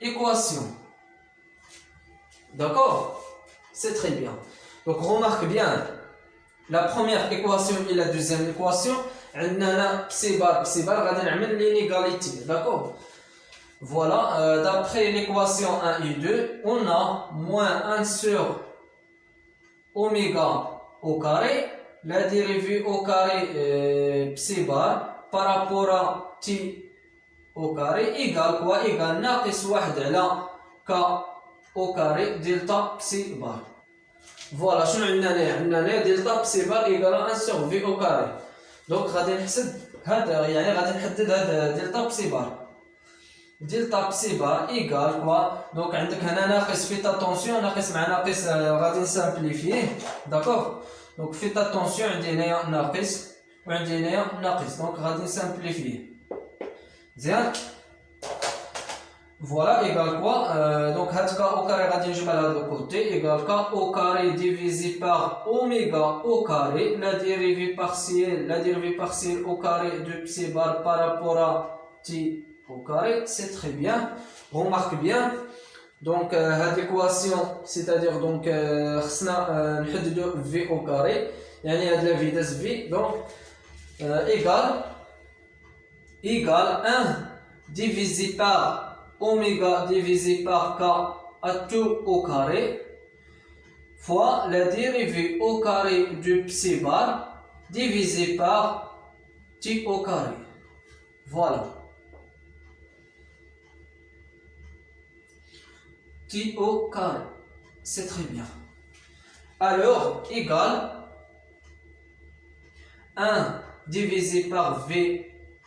équation. D'accord? C'est très bien. Donc remarque bien la première équation et la deuxième équation. عندنا بسي بار غادي نعمل l'inégalité. D'accord? Voilà, d'après l'équation 1 et 2, on a moins 1 sur oméga au carré, la dérivée au carré psi bar par rapport à t au carré égale quoi? Égale ناقص 1 على k au carré delta psi bar. Voilà, شنو عندنا هنا دلتا بسي بار égale 1 sur v au carré. Donc غادي نحسب هذا يعني غادي نحدد هذا دلتا بسي بار. دلتا بسي بار ايكال كوا دونك عندك هنا ناقص في تا طونسيون ناقص مع ناقص غادي نسامبليفيه داكوغ دونك في تا طونسيون عندي هنايا ناقص وعندي هنايا ناقص دونك غادي نسامبليفيه مزيان فوالا ايكال كوا دونك هاد كا او كاري غادي نجيب على هاد الكوتي ايكال كا او كاري ديفيزي باغ اوميغا او كاري لا ديريفي بارسيال او كاري دو بسي بار بارابور ا تي au carré, c'est très bien. Remarque bien. Donc, l'équation, c'est-à-dire donc, v au carré, yani la vitesse v, donc, égale 1 divisé par oméga divisé par k à tout au carré fois la dérivée au carré du psi bar divisé par t au carré. Voilà. T au carré, c'est très bien. Alors, égale 1 divisé par v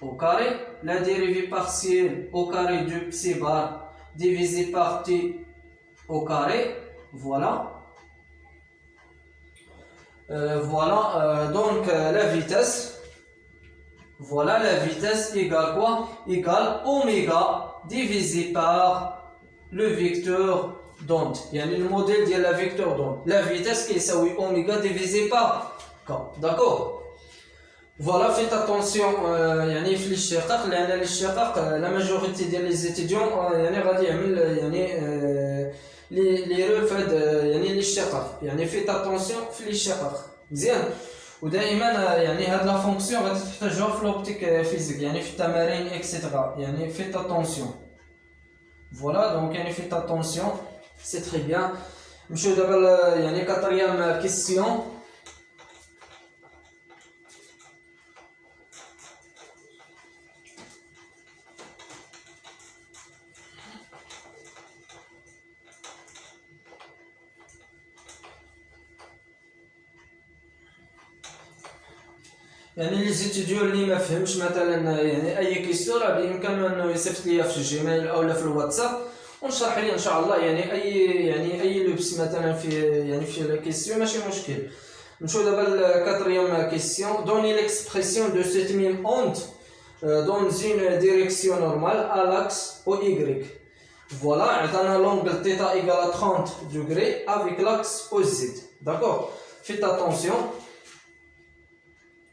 au carré, la dérivée partielle au carré du psi bar divisé par t au carré, voilà. Donc la vitesse, voilà la vitesse égale quoi? Égale oméga divisé par le vecteur d'onde. يعني الموديل ديال la vecteur d'onde. La vitesse كيساوي اوميغا divisé par k. D'accord? Voilà, faites attention يعني في الاشتقاق لان الاشتقاق la majorité ديال les étudiants يعني غادي يعمل يعني لي رو في هذا يعني الاشتقاق. يعني faites attention في الاشتقاق. مزيان؟ ودائما يعني هاد لا فونكسيون غادي تحتاجوها في لوبتيك فيزيك يعني في التمارين اكسيتيرا. يعني faites attention. Voilà, donc faites attention, c'est très bien. Monsieur d'abord, il y a une quatrième question. يعني لي زيتيديو اللي ما فهمش مثلا يعني اي كيسيون راه بامكانه انه يصيفط ليا في الجيميل او في الواتساب ونشرح ليه ان شاء الله يعني اي لبس مثلا في يعني في الكيسيون ماشي مشكل. نمشيو دابا للكاتريام كيسيون. دوني l'expression de cette même onde dans une direction normale à l'axe OY. Voilà, عطانا l'angle θ égale à 30 degrés avec l'axe OZ. D'accord? Faites attention.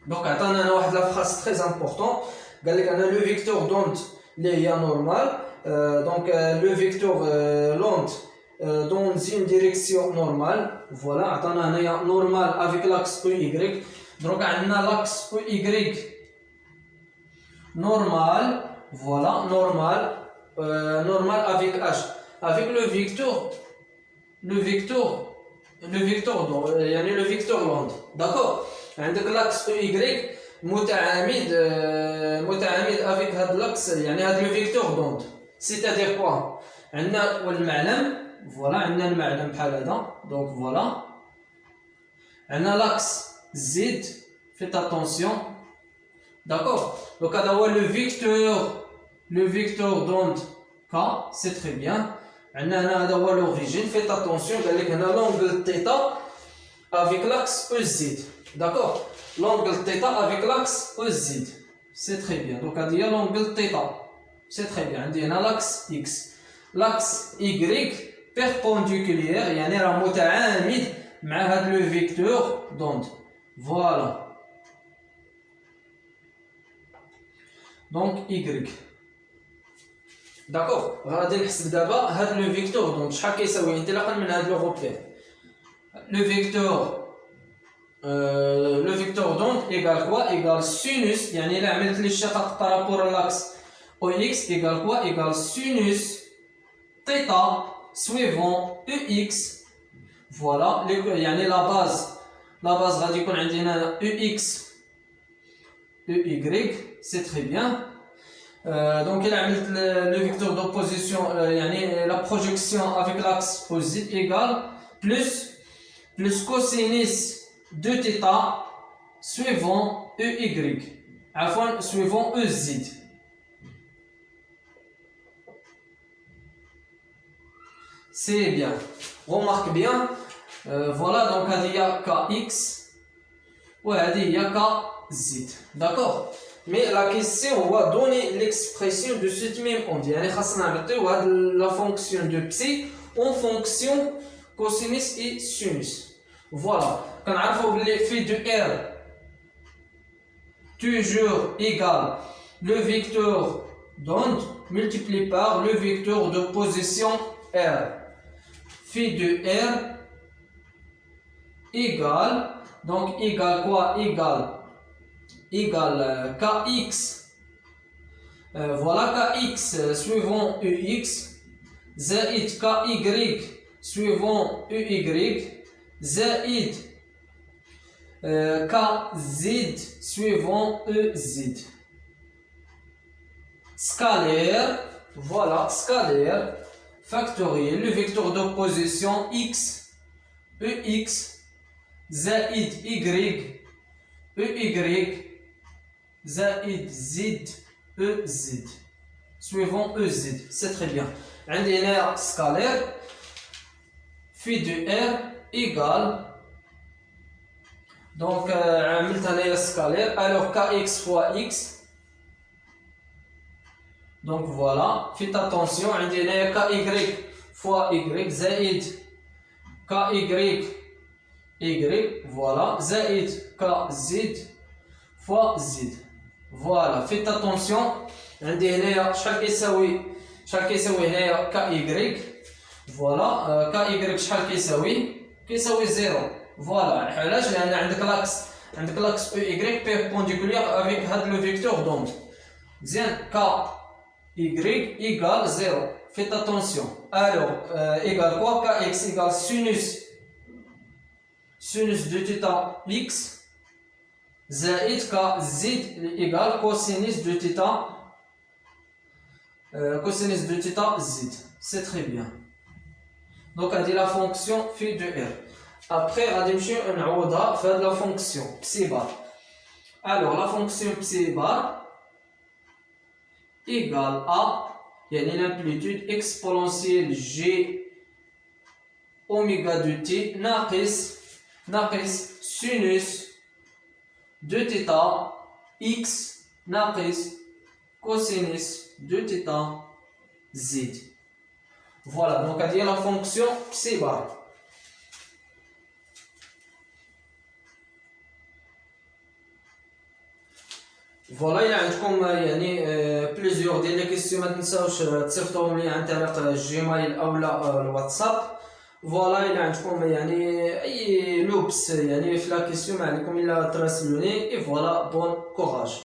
Donc, attendez, on a une phrase très importante. Le vecteur d'onde est normal. Donc, le vecteur l'onde dans une direction normale. Voilà, attendez, on a normal avec l'axe EY. Donc, on a l'axe EY normal. Voilà, normal. Normal avec H. Avec le vecteur l'onde. D'accord? عندك لاكس او اي متعامد افيك هاد لاكس يعني هاد لو فيكتور دوند سيتادير كوا عندنا المعلم فوالا عندنا المعلم بحال هذا دونك فوالا عندنا لاكس زد فيت اتونسيون داكور دونك هذا هو لو فيكتور دوند كا سي تري بيان عندنا هنا هذا هو لوريجين فيت اتونسيون قال لك هنا لونغل تيتا افيك لاكس او زد. D'accord? L'angle θ avec l'axe OZ. C'est très bien. Donc, on dit l'angle θ. C'est très bien. On dit l'axe X. L'axe Y perpendiculaire. يعني راه متعامد مع هذا le vecteur d'onde. Voilà. Donc, Y. داكوغ غادي نحسب دابا هاد لو فيكتور دونك شحال كيساوي انطلاقا من هاد لو روبير لو فيكتور دونك ايكال كوا ايكال سينوس يعني الا عملت لي الشقق بارابور لاكس او اكس ايكال كوا ايكال سينوس تيتا سويفون او اكس فوالا يعني لا باز غادي يكون عندنا او اكس او y سي تري بيان دونك الا عملت لو فيكتور دوبوزيسيون يعني لا بروجيكسيون افيك لاكس اوزيت ايكال بلس كوسينيس دو تيتا سويفون او y عفوا سويفون او زد سي بيان remarque bien voilà donc هذه هي kx وهذه هي kz d'accord mais la question هو donner l'expression de cette même onde يعني خاصنا نعطيو هاد la fonction de psi en fonction cosinus et sinus voilà كنعرفوا بلي phi de r toujours égal le vecteur d'onde multiplié par le vecteur de position r phi de r égale donc égale quoi égale kx voilà kx suivant ux زائد ky suivant uy زائد kz suivant ez scalaire voilà scalaire factoriel le vecteur d'opposition x ex زائد y ey زائد z ez suivant ez c'est très bien عندي هنا scalaire phi de r égale donc عملت هنايا scalaire alors kx fois x donc voilà faites attention عندي هنايا ky fois y زائد ky y voilà زائد kz fois z voilà faites attention عندي هنايا شحال كيساوي هنايا ky فوالا ky شحال كيساوي 0 فوالا علاش لان عندك لاكس او y بيربونديكولير افيك هاد لو فيكتور دوند مزيان y égale 0 faites attention alors égale quoi kx égale sinus de θ x زائد kz égale cosinus de θ z c'est très bien donc on dit la fonction phi de r après غادي نمشيو نعوضها في هاد لا فونكسيون بسي بار alors la fonction psi bar égale à يعني l'amplitude exponentielle g oméga de t ناقص sinus de θ x ناقص cosinus de θ z voilà donc هذه la fonction psi bar فوالا الى عندكم يعني بليزيور ديال لي كيسيون ما تنساوش تصيفطوهم لي عن طريق الجيميل او الواتساب فوالا الى عندكم يعني اي لوبس يعني في لا كيسيون ما عليكم الا تراسلوني اي فوالا بون كوراج